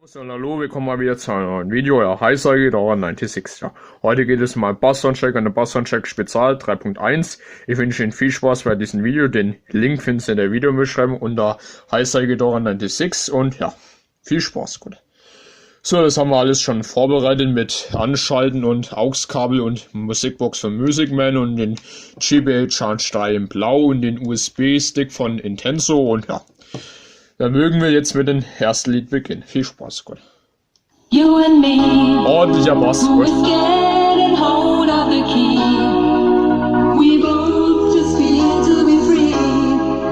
So, hallo, willkommen mal wieder zu einem neuen Video. Ja, hi, Sagi, Dauer 96. Ja, heute geht es um einen Bass-Soundcheck, eine Bass-Soundcheck Spezial 3.1. Ich wünsche Ihnen viel Spaß bei diesem Video. Den Link finden Sie in der Videobeschreibung unter hi, Sagi, Dauer 96. Und ja, viel Spaß, gut. So, das haben wir alles schon vorbereitet mit Anschalten und AUX-Kabel und Musikbox von Music Man und den JBL Charge 3 in Blau und den USB-Stick von Intenso und ja. Dann mögen wir jetzt mit dem ersten Lied beginnen. Viel Spaß, gut. Ordentlicher Bass, gut.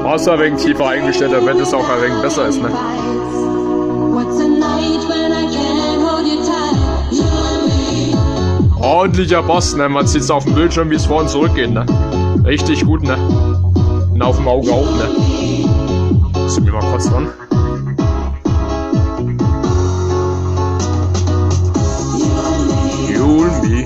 Bass ein wenig tiefer eingestellt, damit es auch ein wenig besser ist, ne? Ordentlicher Bass, ne? Man sieht es auf dem Bildschirm, wie es vor und zurück geht, ne? Richtig gut, ne? Und auf dem Auge auch, ne? Sind wir mal kurz dran. You'll me.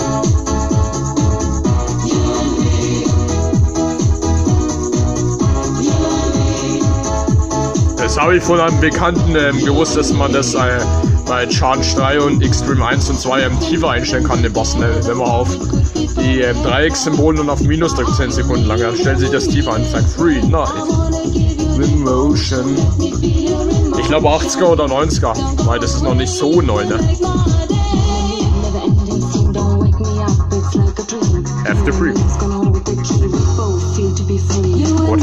Das habe ich von einem Bekannten gewusst, dass man das bei Charge 3 und Extreme 1 und 2 tiefer einstellen kann, den Bass, ne? Wenn man auf die Dreieckssymbole und auf Minus drückt 10 Sekunden lang, dann stellt sich das tiefer an und sagt Free Night. Motion. Ich glaube 80er oder 90er, weil das ist noch nicht so neu, ne? After Free. Gut.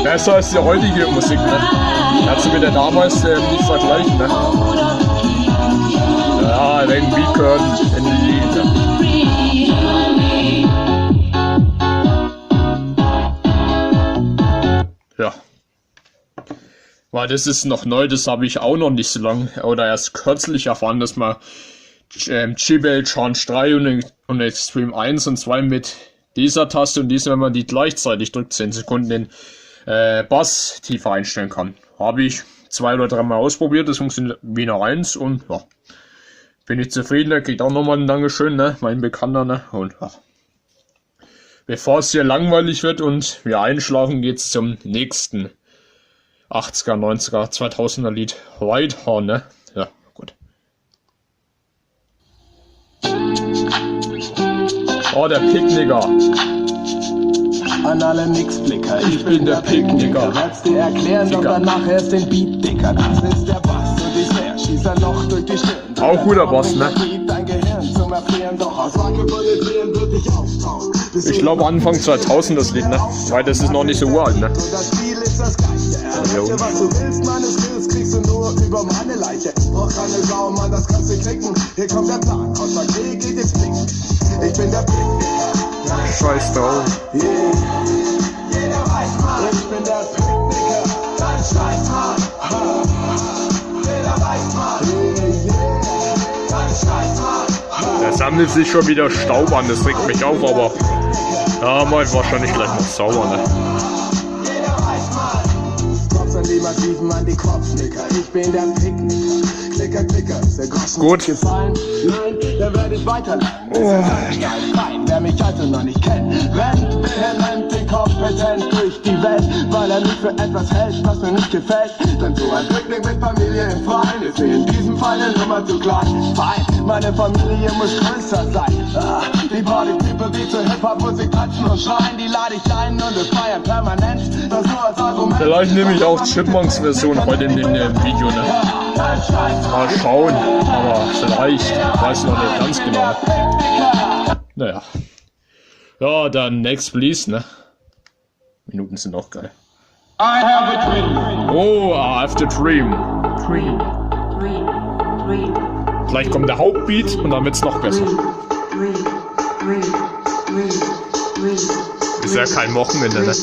Besser als die heutige Musik, ne? Kannst du mit der damals nicht vergleichen, ne? Ja, wenn Beat gehört in die Lied, ne? Ja. Weil das ist noch neu, das habe ich auch noch nicht so lange oder erst kürzlich erfahren, dass man JBL Charge 3 und Extreme 1 und 2 mit dieser Taste und dieser, wenn man die gleichzeitig drückt, 10 Sekunden den Bass tiefer einstellen kann. Habe ich 2 oder 3 Mal ausprobiert, das funktioniert wie eine 1 und ja, bin ich zufrieden, der kriegt auch nochmal ein Dankeschön, ne, mein Bekannter, ne, und ja. Bevor es hier langweilig wird und wir einschlafen, geht's zum nächsten 80er, 90er, 2000er Lied, Whitehorn, ne, ja, gut. Oh, der Picknicker. An alle Mixblicker, ich bin der Picknicker. Werd's dir erklären, doch danach erst den Beat, Dicker. Das ist der Bass und die Snare, schießt ein Loch durch die Stirn. Auch guter Bass, ne? Dein Gehirn zum Erfrieren, doch aus Wackelpolieren wird dich auftauen. Ich glaube Anfang 2000 das Lied, ne? Weil das ist noch nicht so uralt, ne? Und das Spiel ist das Gleiche. Erreiche, was du willst, meine Skills kriegst du nur über meine Leiche. Brauch keine Sau, Mann, das kannst du klicken. Hier kommt der Plan, aus der G geht ins Blick. Ich bin der Picknicker. Scheiß drauf. Yeah. Jeder weiß mal, ich bin der Picknicker. Dein Scheißmann. Jeder weiß mal. Dein Scheißmann. Da sammelt sich schon wieder Staub an, das regt mich auf, aber ja, mal wahrscheinlich gleich noch sauber, ne? Jeder weiß mal. Props an die Massiven, an die Kopfnicker. Ich bin der Picknicker. Klicker, Klicker, ist der Groschen gut gefallen? Nein, dann werde ich weiterleiten. Fein, wer mich also noch nicht kennt, rennt vehement inkompetent durch die Welt, weil er mich für etwas hält, was mir nicht gefällt. Denn so ein Picknick mit Familie im Freien ist mir in diesem Fall eine Nummer zu klein. Fein, meine Familie muss größer sein. Die Party-People, die zur Hip-Hop-Musik tanzen und schreien, die lade ich ein und wir feiern permanent. Das nur als Argument. Vielleicht nehme ich auch Chipmunks-Version heute in dem Video, ne? Mal schauen, aber vielleicht, ich weiß noch nicht ganz genau. Naja. Ja, dann next please, ne? Minuten sind auch geil. I have a dream. Oh, I have to dream. Dream. Gleich kommt der Hauptbeat und dann wird's noch besser. Ist ja kein Wochenende, ne?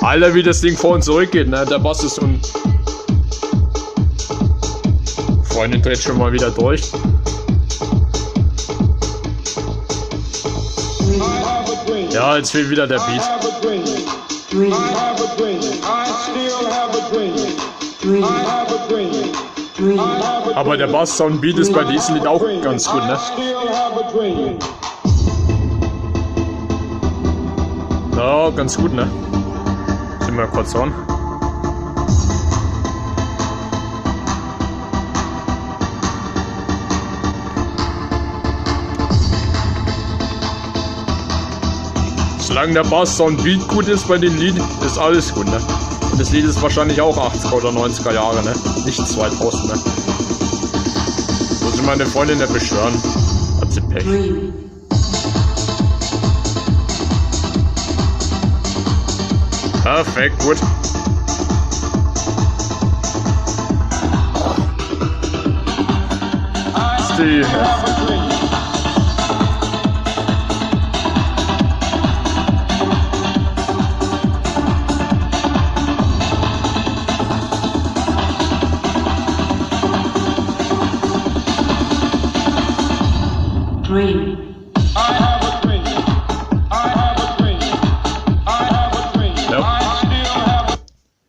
Alter, wie das Ding vor und zurück geht, ne? Der Bass ist und Freundin dreht schon mal wieder durch. I have a Ja, jetzt fehlt wieder der I Beat. have a dream. I have a dream. I still have a dream. I have a dream. I have a Aber der Bass-Sound-Beat ist bei diesem Lied auch ganz gut, ne? I still have a dream. Ja, ganz gut, ne? Sind wir kurz an. Solange der Bass-Sound-Beat gut ist bei dem Lied, ist alles gut, ne? Und das Lied ist wahrscheinlich auch 80er oder 90er Jahre, ne? Nicht 2000, ne? Muss ich meine Freundin nicht beschwören. Hat sie Pech. Perfekt, gut. Ist die... I have a dream. I have a dream. I have a dream. Ja. I still have a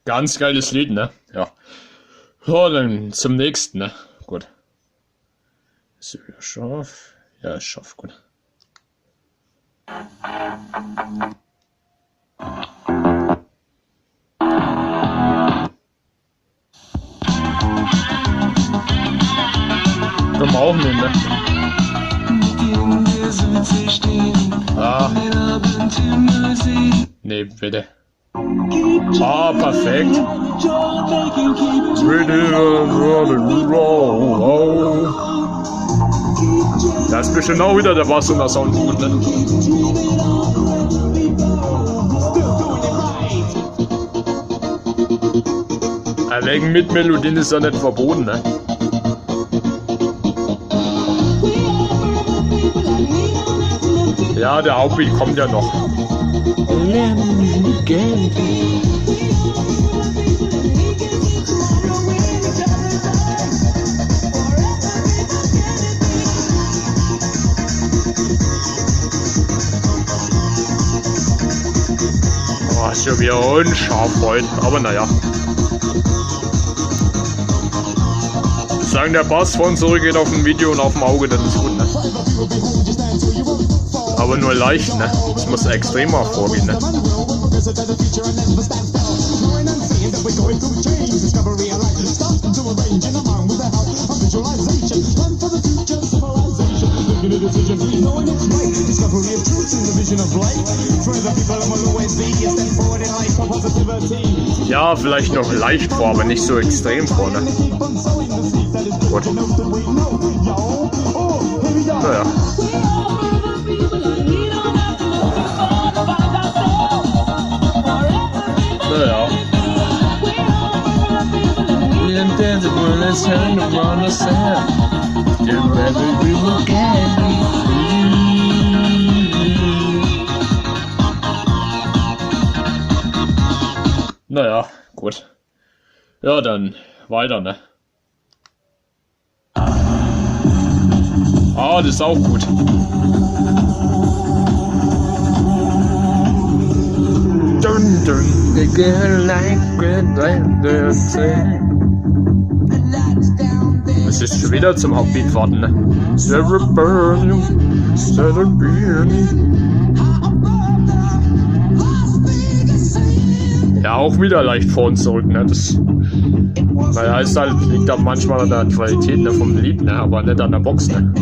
Ganz geiles Lied, ne? Ja. Ja, dann zum nächsten, ne? Gut. Ist er wieder scharf? Ja, ist scharf, gut. Können wir auch nehmen, ne? Ah. Nee, bitte. Ah, perfekt. Das ist bestimmt auch wieder der Bass und der Sound gut, ne? Wegen mit Melodien ist ja nicht verboten, ne? Ja, der Hauptbeat kommt ja noch. Oh, ist schon wieder unscharf heute, aber naja. Sagen der Bass von zurückgeht auf dem Video und auf dem Auge, das ist gut, ne? Aber nur leicht, ne? Das muss extremer vorgehen, ne? Ja, vielleicht noch leicht vor, aber nicht so extrem vor, ne? Gut. Naja. Naja. Naja, gut. Ja, dann weiter, ne? Ah, das ist auch gut. Dun, dun. Es ist schon wieder zum Hauptbeat warten, ne? Ja, auch wieder leicht vor und zurück, ne? Das, naja, ist halt, liegt da manchmal an der Qualität, ne, vom Lied, ne? Aber nicht an der Box, ne?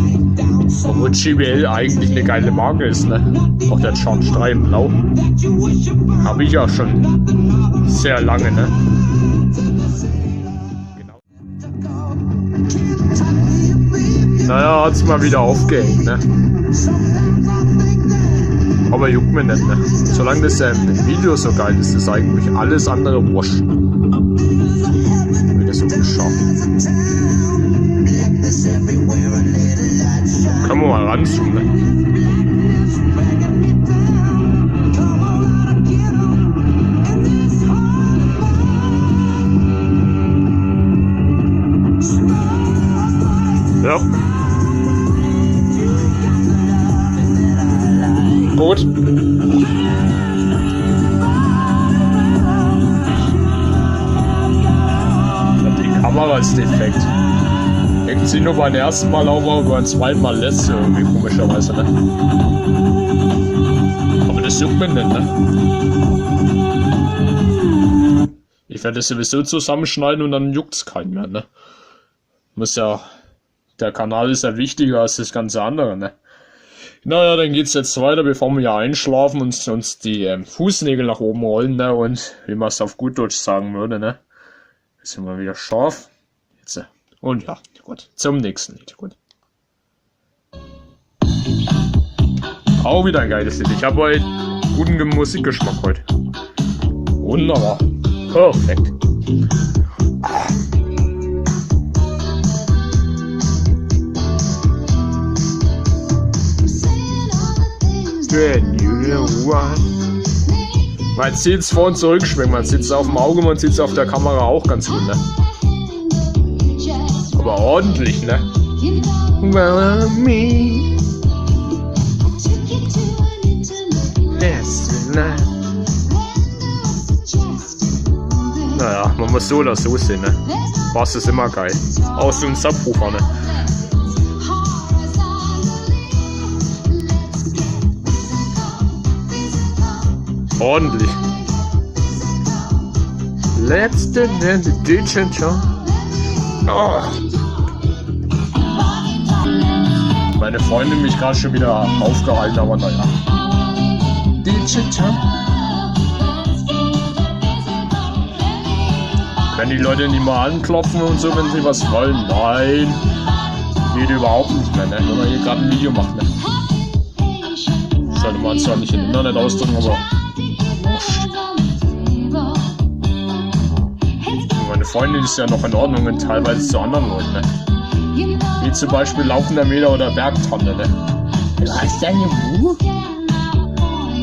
Obwohl JBL eigentlich eine geile Marke ist, ne? Auch der Charge 3 in Blau. Habe ich ja schon sehr lange, ne? Genau. Naja, hat's mal wieder aufgehängt, ne? Aber juckt mir nicht, ne? Solange das Video so geil ist, ist eigentlich alles andere wurscht. Wieder so geschafft. Können wir mal ranzoomen, ne? Ja. Gut. Zufallsdefekt. Denkt sie nur beim ersten Mal auf, aber beim zweiten Mal lässt sie irgendwie komischerweise, ne? Aber das juckt mir nicht, ne? Ich werde das sowieso zusammenschneiden und dann juckt's keinen mehr, ne? Muss ja... Der Kanal ist ja wichtiger als das ganze andere, ne? Naja, dann geht's jetzt weiter, bevor wir ja einschlafen und uns die Fußnägel nach oben rollen, ne? Und wie man es auf gut Deutsch sagen würde, ne? Jetzt sind wir wieder scharf. Jetzt, und ja, gut. Zum nächsten Lied, gut. Auch wieder ein geiles Lied. Ich habe heute guten Musikgeschmack heute. Wunderbar. Perfekt. Man sieht es vor und zurückschwingen, man sieht es auf dem Auge, man sieht es auf der Kamera auch ganz gut, ne? Aber ordentlich, ne? Naja, man muss so oder so sehen, ne? Bass ist immer geil. Auch so ein Subwoofer, ne? Ordentlich. Letzte Edition schon. Oh. Meine Freundin mich gerade schon wieder aufgehalten, aber naja. Digital. Können die Leute nicht mal anklopfen und so, wenn sie was wollen? Nein. Geht überhaupt nicht mehr, ne? Wenn man hier gerade ein Video macht, ne? Sollte man zwar nicht im Internet ausdrücken, aber... Meine Freundin ist ja noch in Ordnung und teilweise zu anderen Leuten, ne? Wie zum Beispiel Laufender Meter oder Bergtonne, ne? Du hast deine Ruhe?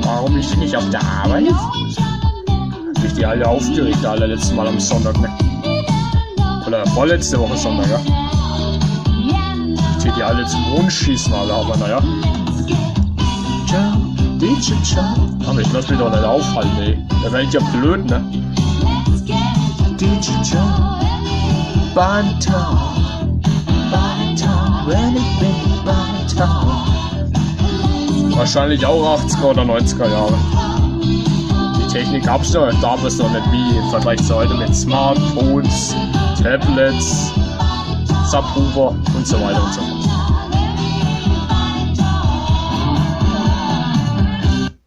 Warum bist du nicht auf der Arbeit? Hab ich die alle aufgeregt, alle letzte Mal am Sonntag, ne? Oder vorletzte Woche Sonntag, ja? Ich hätte die alle zum Mond schießen, alle, aber naja. Aber ich lass mich doch nicht aufhalten, ey. Da wär ich ja blöd, ne? Wahrscheinlich auch 80er oder 90er Jahre. Die Technik gab's ja damals noch nicht wie im Vergleich zu heute mit Smartphones, Tablets, Subwoofer und so weiter und so fort.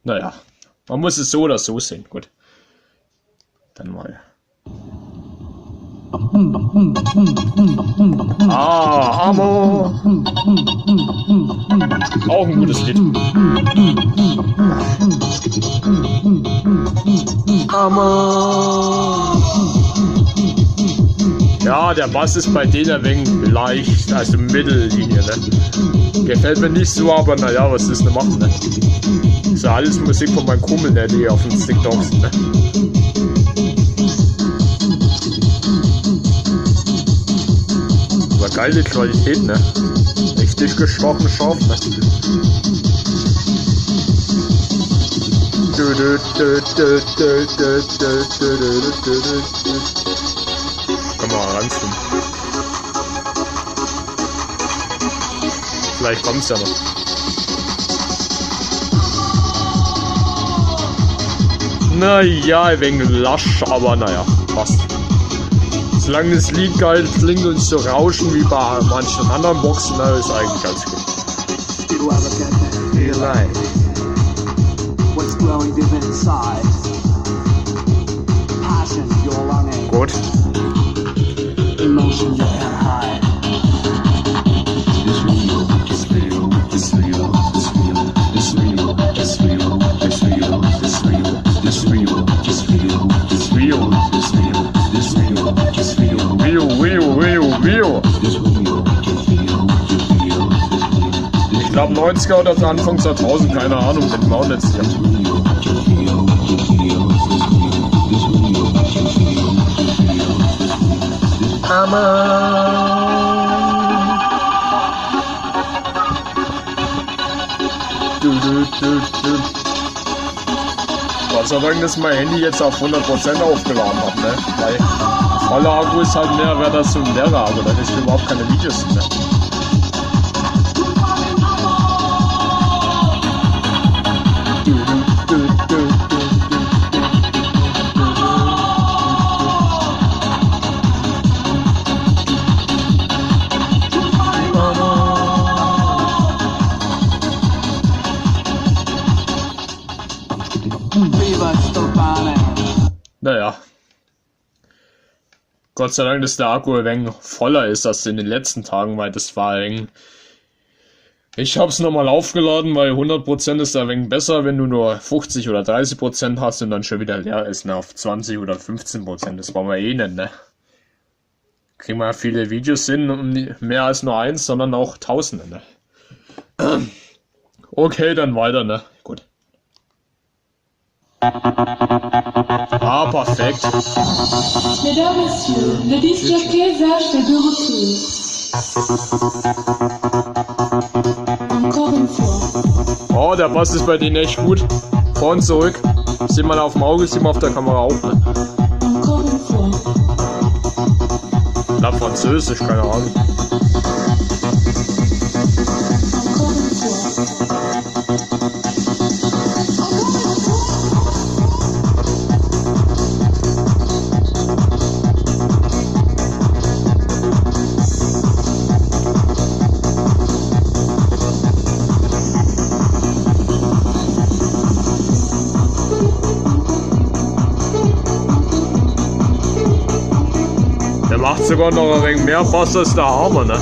Naja, man muss es so oder so sehen. Gut. Dann mal. Amor. Auch ein gutes Lied. Amor. Ja, der Bass ist bei denen ein wenig leicht, also Mittellinie, ne? Gefällt mir nicht so, aber naja, was ist denn machen, ne? Ist ja alles Musik von meinem Kumpel, der die auf den Stick Dogs, ne? Aber geile Qualität, ne? Richtig gestochen scharf, ne? Komm mal ranzoomen. Vielleicht kommt's ja noch. Naja, ein wenig lasch, aber naja, passt. Solange das Lied geil klingt und so rauschen wie bei manchen anderen Boxen, na, ist eigentlich ganz gut. Gut. Ich glaube 90er oder Anfang 2000, keine Ahnung, mit dem Outlets hier. Gott sei Dank, dass mein Handy jetzt auf 100% aufgeladen hat, ne? Weil Voller Akku ist halt mehr wert als so ein leerer Akku, da ist überhaupt keine Videos mehr. Naja. Gott sei Dank, dass der Akku ein wenig voller ist als in den letzten Tagen, weil das war ein wenig... Ich hab's nochmal aufgeladen, weil 100% ist ein wenig besser, wenn du nur 50 oder 30% hast und dann schon wieder leer ist, ne, auf 20 oder 15%. Das wollen wir eh nicht, ne? Kriegen wir viele Videos hin, und mehr als nur eins, sondern auch Tausende, ne? Okay, dann weiter, ne? Gut. Ah, perfekt. Mesdames, Messieurs, le disc-jockey Serge est de retour. Encore une fois. Oh, der Bass ist bei denen echt gut. Vor und zurück. Sieht man auf dem Auge, sieht man auf der Kamera auch, ne? Encore une fois. Na, Französisch, keine Ahnung. Encore une fois. Der macht sogar noch ein wenig mehr Bass als der Hammer, ne?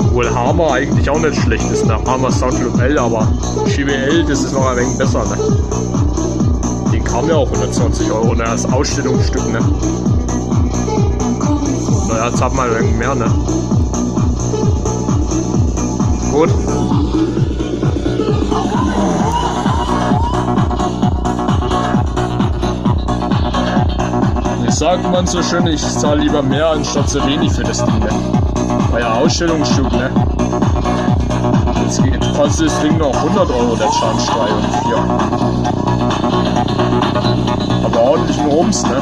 Obwohl Hammer eigentlich auch nicht schlecht ist, ne? Hammer Soundclub L, aber JBL, das ist noch ein wenig besser, ne? Den kam ja auch 120 €, ne? Als Ausstellungsstück, ne? Naja, jetzt hat man ein wenig mehr, ne? Gut. Sagt man so schön, ich zahle lieber mehr anstatt so wenig für das Ding, ne? War ja Ausstellungsstück, ne? Jetzt kostet das Ding noch 100 €, der Charge 3 und 4. Aber ordentlichen Rums, ne?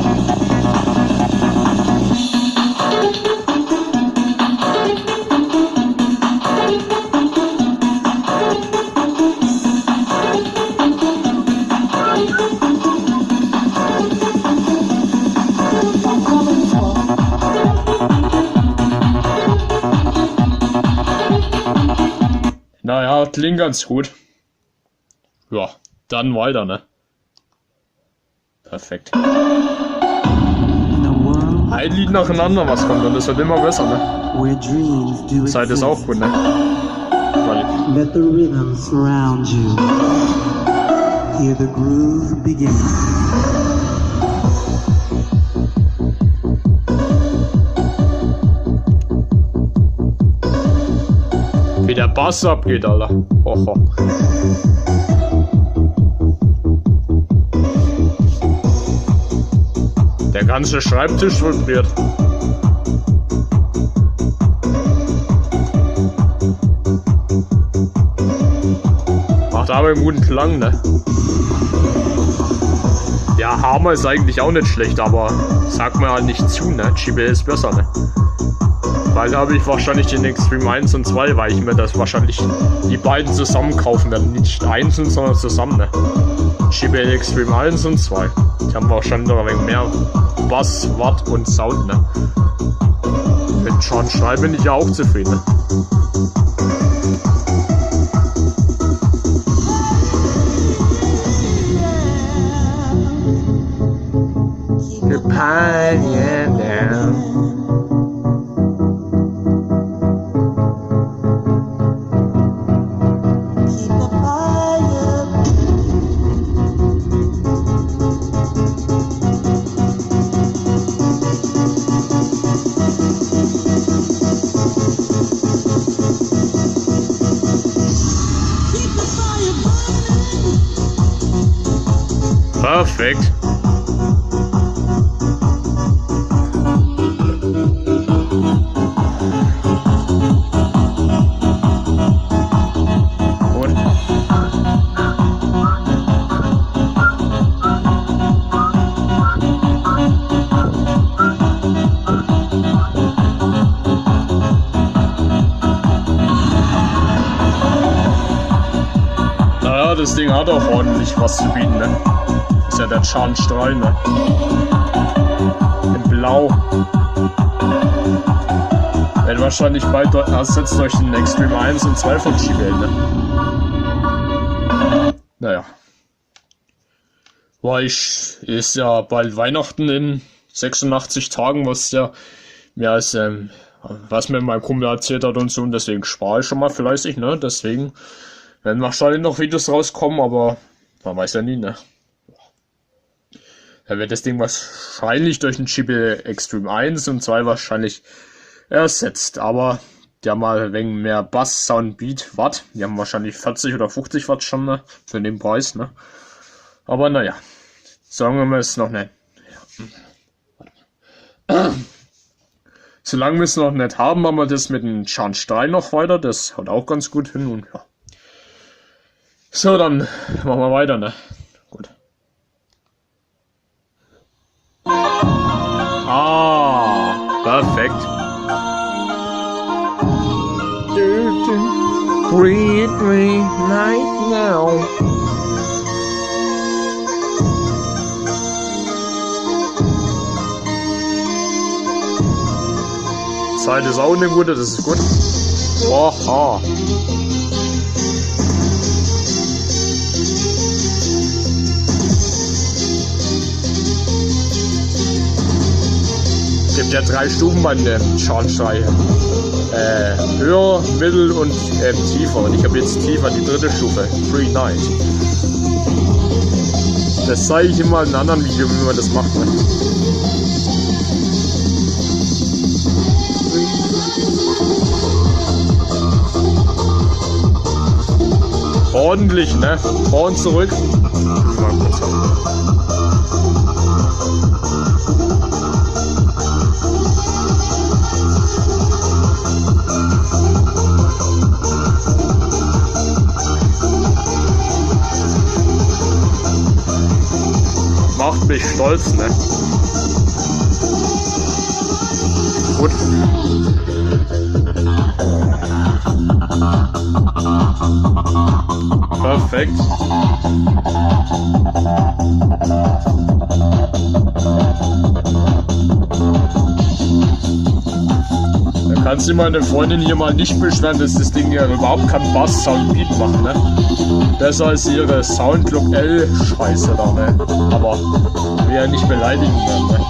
Naja, klingt ganz gut. Ja, dann weiter, ne? Perfekt. Ein Lied nacheinander, was kommt, und das wird immer besser, ne? Zeit ist auch gut, ne? Let the rhythm surround you. Hear the groove begin. Wie der Bass abgeht, Alter. Hoho. Der ganze Schreibtisch vibriert. Macht aber einen guten Klang, ne? Ja, Hammer ist eigentlich auch nicht schlecht, aber sagt mir halt nicht zu, ne? JBL ist besser, ne? Weil da habe ich wahrscheinlich den Extreme 1 und 2, weil ich mir das wahrscheinlich die beiden zusammen kaufen werde. Nicht einzeln, sondern zusammen, ne? JBL Extreme 1 und 2. Die haben wahrscheinlich noch ein wenig mehr Bass, Watt und Sound, ne? Mit Charge 3 bin ich ja auch zufrieden, ne? Companion down. Perfekt. Und das Ding hat auch ordentlich was zu bieten, ne? Ist ja der Challenge 3, ne? In Blau. Wird wahrscheinlich bald ersetzt durch den Extreme 1 und 2 von Chibel, ne? Naja. Ist ja bald Weihnachten in 86 Tagen, was ja mehr als, was mir mein Kumpel erzählt hat und so, und deswegen spare ich schon mal fleißig, ne? Deswegen werden wahrscheinlich noch Videos rauskommen, aber man weiß ja nie, ne? Da wird das Ding wahrscheinlich durch den Chibel Extreme 1 und 2 wahrscheinlich ersetzt, aber die haben mal wegen mehr Bass, Sound, Beat, Watt. Die haben wahrscheinlich 40 oder 50 Watt schon, ne? Für den Preis, ne? Aber naja, sagen wir es noch nicht. Solange wir es noch nicht haben, machen wir das mit dem Challenge 3 noch weiter. Das haut auch ganz gut hin und ja. So, dann machen wir weiter, ne? Gut. Ah, perfekt. Read me right now. Zeit ist auch eine gute, das ist gut. Oha. Gibt ja 3 Stufen bei dem Challenge 3. Höher, mittel und tiefer. Und ich habe jetzt tiefer, die 3. Stufe. Free Night. Das zeige ich immer in einem anderen Video, wie man das macht. Ne? Ordentlich, ne? Vor und zurück. Mal kurz macht mich stolz, ne? Gut. Perfekt. Da kannst du meine Freundin hier mal nicht beschweren, dass das Ding hier überhaupt keinen Bass-Sound-Beat macht, ne? Besser als ihre Soundclock L-Scheiße da, ne? Aber wir ja nicht beleidigen werden, ne?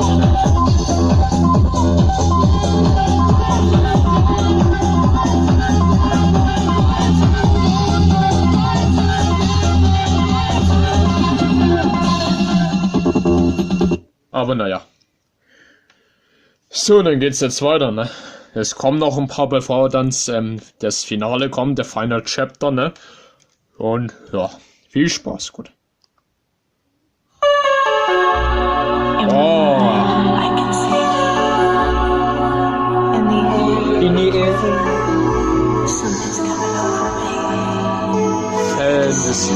Aber naja. So, dann geht's jetzt weiter, ne? Es kommen noch ein paar, bevor dann das Finale kommt, der Final Chapter, ne? Und ja, viel Spaß, gut. Oh. In the air. Fantasy.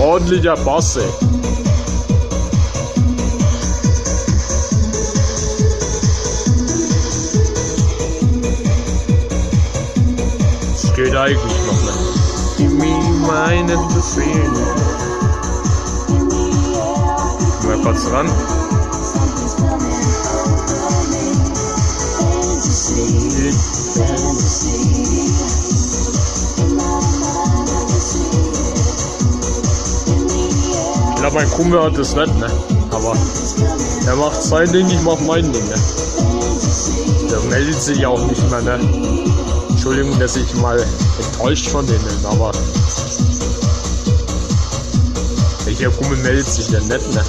Ordentlicher Bass, ey. Das geht eigentlich noch nicht. Give me mine and the feeling. Mal kurz ran. Ich glaube, mein Kumpel hat das nicht, ne? Aber er macht sein Ding, ich mach mein Ding, ne? Der meldet sich auch nicht mehr, ne? Entschuldigung, dass ich mal enttäuscht von denen, aber welcher Kumpel meldet sich denn nicht, ne?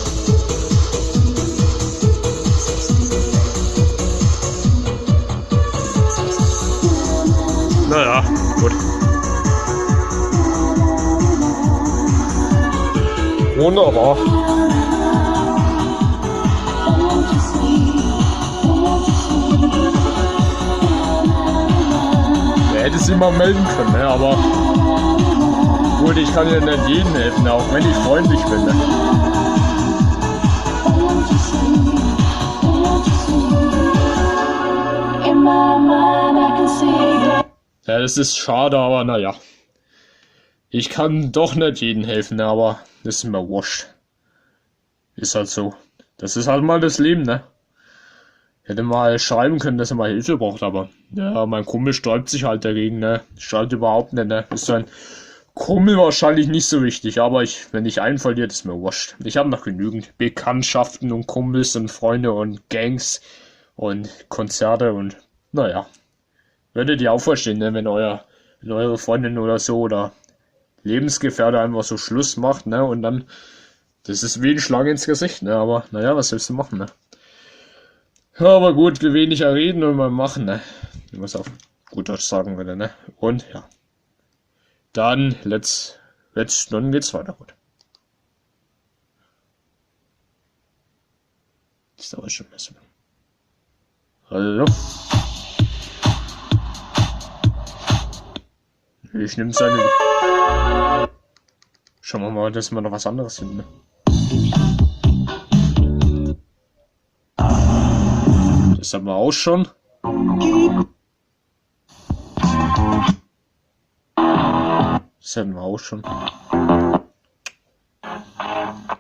Naja, gut. Wunderbar. hätte sie mal melden können, ne? Aber gut, ich kann ja nicht jedem helfen, auch wenn ich freundlich bin. Ne? Ja, das ist schade, aber naja. Ich kann doch nicht jedem helfen, ne? Aber das ist mir wurscht. Ist halt so. Das ist halt mal das Leben, ne? Hätte mal schreiben können, dass er mal Hilfe braucht, aber ja, mein Kumpel sträubt sich halt dagegen, ne? Schreibt überhaupt nicht, ne? Ist sein Kumpel wahrscheinlich nicht so wichtig, aber wenn ich einen verliere, ist mir wurscht. Ich habe noch genügend Bekanntschaften und Kumpels und Freunde und Gangs und Konzerte und naja. Würdet ihr auch verstehen, ne? Wenn eure Freundin oder so oder Lebensgefährte einfach so Schluss macht, ne? Und dann, das ist wie ein Schlag ins Gesicht, ne? Aber naja, was willst du machen, ne? Ja, aber gut, weniger reden und mal machen, ne? Wie man es auf gut Deutsch sagen würde, ne? Und ja. Dann, dann geht's weiter, gut. Das dauert schon mehr so lang. Hallo? Ich nehme seine... Schauen wir mal, dass wir noch was anderes finden, ne? Das haben wir auch schon. Das haben wir auch schon.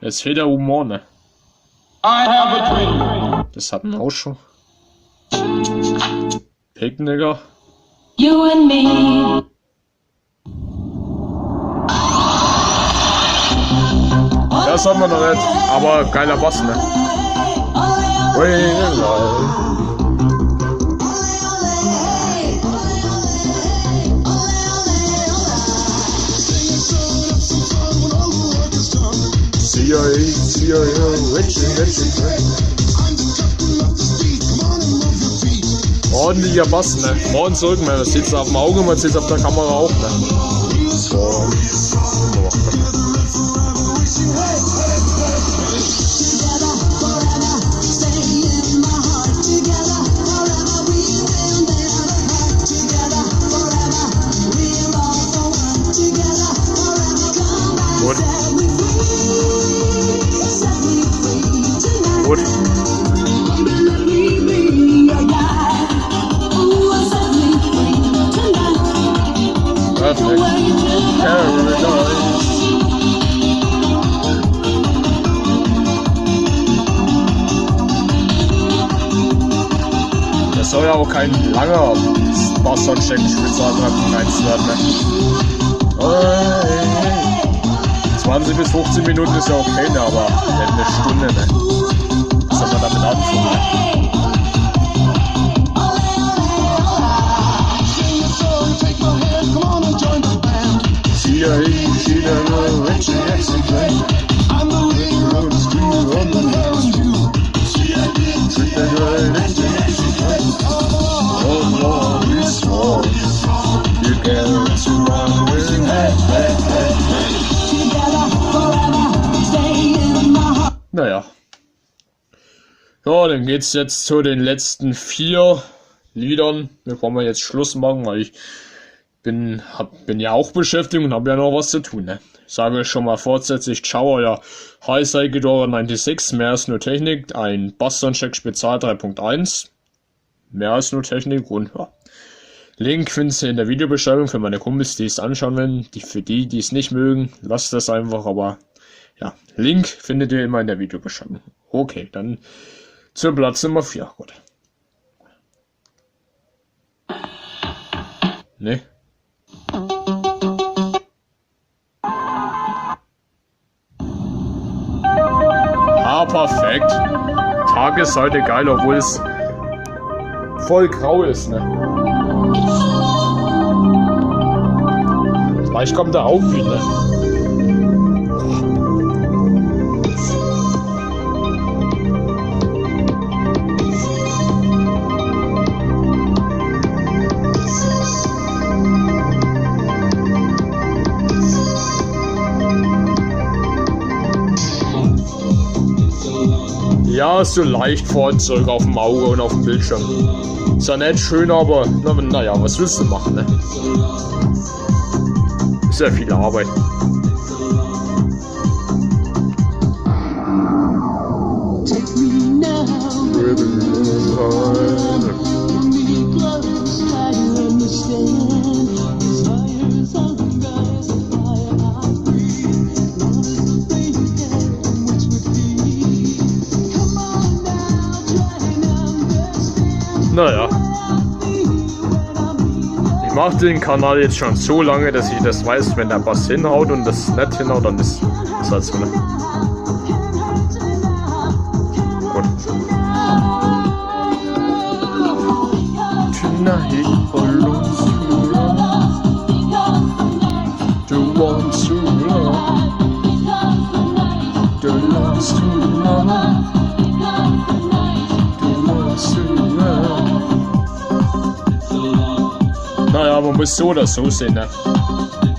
Jetzt fehlt der Humor, ne? Das hatten wir auch schon. Picknicker. You and me. Das haben wir noch nicht, aber geiler Bass, ne? Ordentlicher Bass, ne? Morgen zurück, man. Das sieht's auf dem Auge, man sieht's auf der Kamera auch, ne? So. Gut. Gut. Perfekt. Das soll ja auch kein langer Bass-Soundcheck-Spezialtrag werden, ne? 20 bis 15 Minuten ist ja okay, ne? Aber nicht eine Stunde, ne? Was soll man damit anfangen, ne? Naja. Ja, dann geht's jetzt zu den letzten 4 Liedern. Da wollen wir jetzt Schluss machen, weil ich bin ja auch beschäftigt und habe ja noch was zu tun, ne? Ich sage euch schon mal fortsätzlich, ciao, euer Hi-Side Ghidorah 96, mehr als nur Technik, ein Bass-Soundcheck Spezial 3.1, mehr als nur Technik und ja. Link findet ihr in der Videobeschreibung für meine Kumpels, die es anschauen wollen. Für die, die es nicht mögen, lasst das einfach, aber ja, Link findet ihr immer in der Videobeschreibung. Okay, dann zur Platz Nummer 4, gut. Ne? Ah, perfekt. Tag ist heute geil, obwohl es voll grau ist, ne? Vielleicht kommt der auch wieder. Ja, so leicht vor und zurück auf dem Auge und auf dem Bildschirm. Ist ja nicht schön, aber naja, was willst du machen, ne? Ist ja viel Arbeit. Naja. Ich mache den Kanal jetzt schon so lange, dass ich das weiß, wenn der Bass hinhaut und das nicht hinhaut, dann ist halt so, ne? Gut. Tonight belongs to want to love, the lost to love, the lost to love. Naja, man muss so oder so sehen, ne?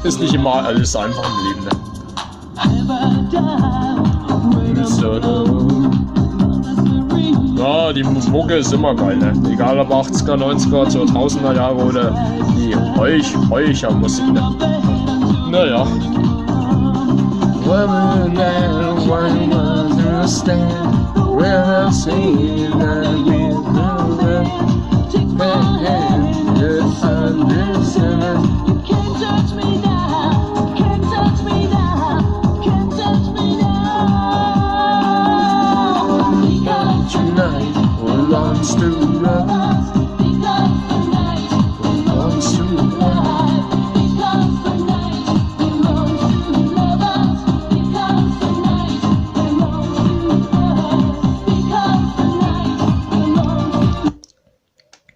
Ist nicht immer alles einfach im Leben, ne? Ja, die Mucke ist immer geil, ne? Egal ob 80er, 90er, 2000er Jahre oder die Räuchermusik, ne? Naja.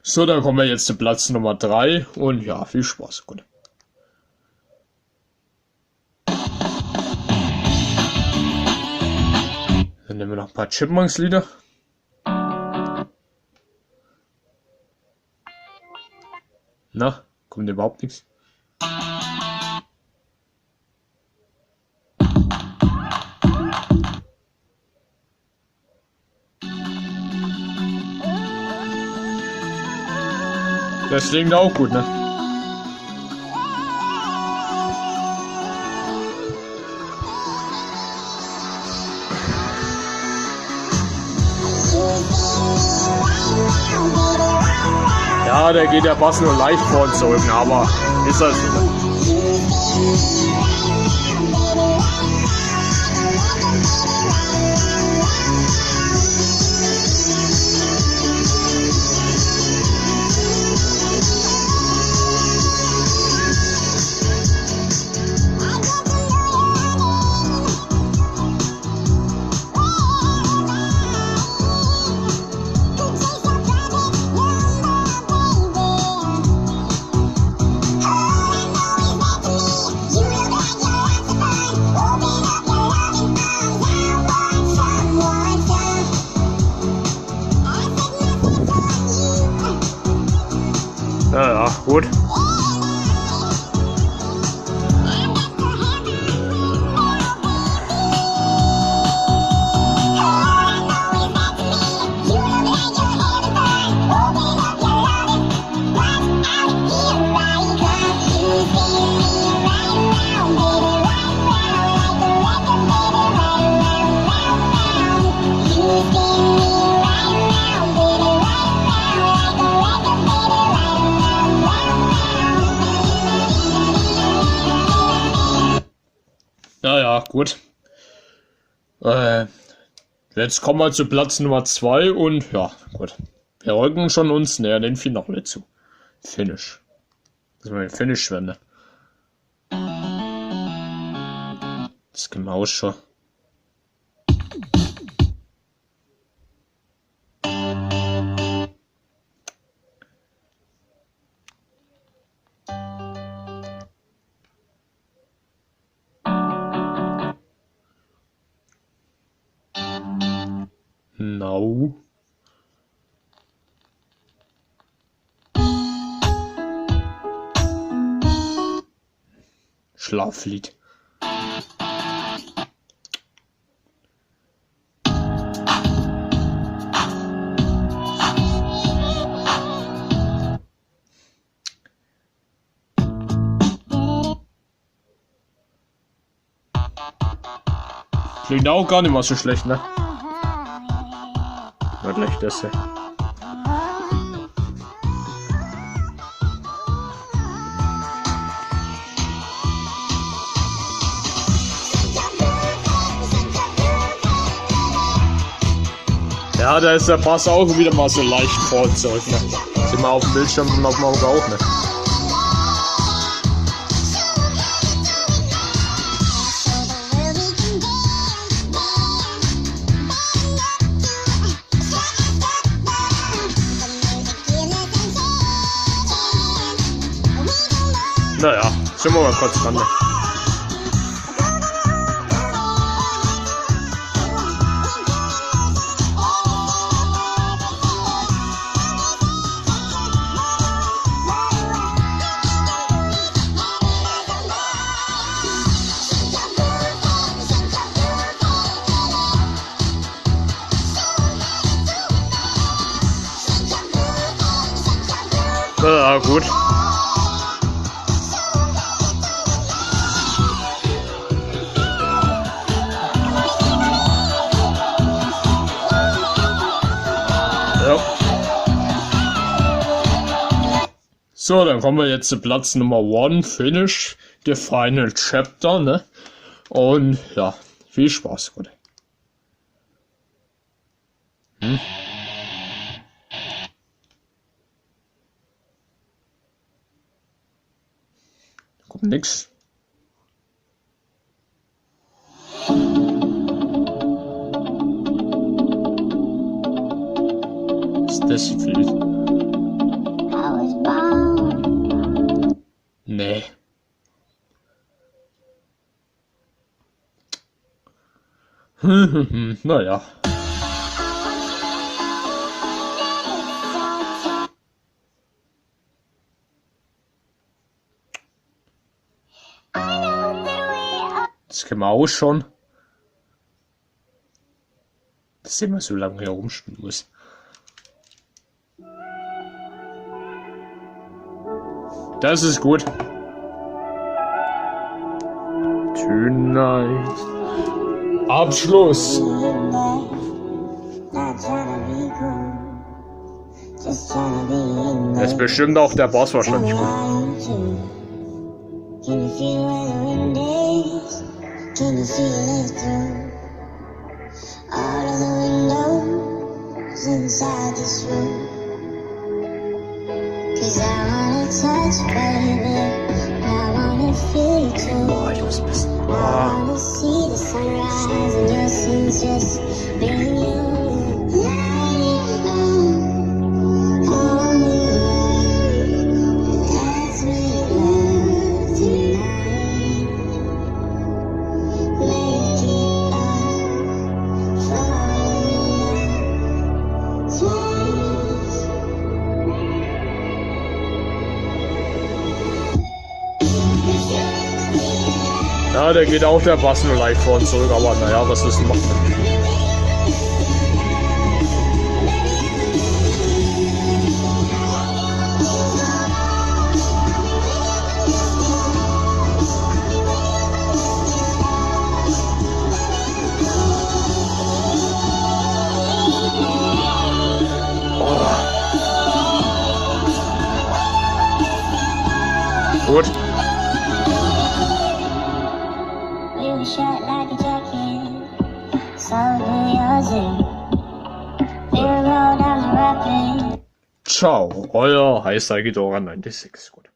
So, dann kommen wir jetzt zu Platz Nummer 3 und ja, viel Spaß. Gut. Dann nehmen wir noch ein paar Chipmunks-Lieder. Na, kommt überhaupt nichts? Das klingt auch gut, ne? Ja, der geht der Bass nur leicht vor und zurück, aber ist das so. Ja, gut. Naja, gut. Jetzt kommen wir zu Platz Nummer 2 und ja, gut. Wir rücken schon uns näher den Finale zu. Finish. Das ist Finish werden, ne? Das Gemaus schon. No. Schlaflied. Klingt auch gar nicht mal so schlecht, ne? Na gleich das hier. Ja, da ist der Bass auch wieder mal so leicht vorzeugt, ne? Sind wir auf dem Bildschirm und auf dem Auge auch, ne? Naja, sind wir mal kurz dran, ne? Ja, gut. Ja. So, dann kommen wir jetzt zu Platz Nummer 1, Finish, the final chapter, ne? Und ja, viel Spaß, gut. Kommt nix. Ist das viel? Nee. Naja. Das können wir auch schon. Dass immer so lange herumspielen muss. Das ist gut. Tonight. Abschluss. Das ist bestimmt auch der Boss wahrscheinlich gut. Can you feel it through all of the windows inside this room? 'Cause I wanna touch, baby, I wanna feel you too. Ich muss ein bisschen. I wanna see the sunrise and your sins just bring you. Ja, der geht auch der Bass nur leicht vor und zurück, aber naja, was das macht. Gut. Ciao, euer Heißer Ghidorah 96. Gut.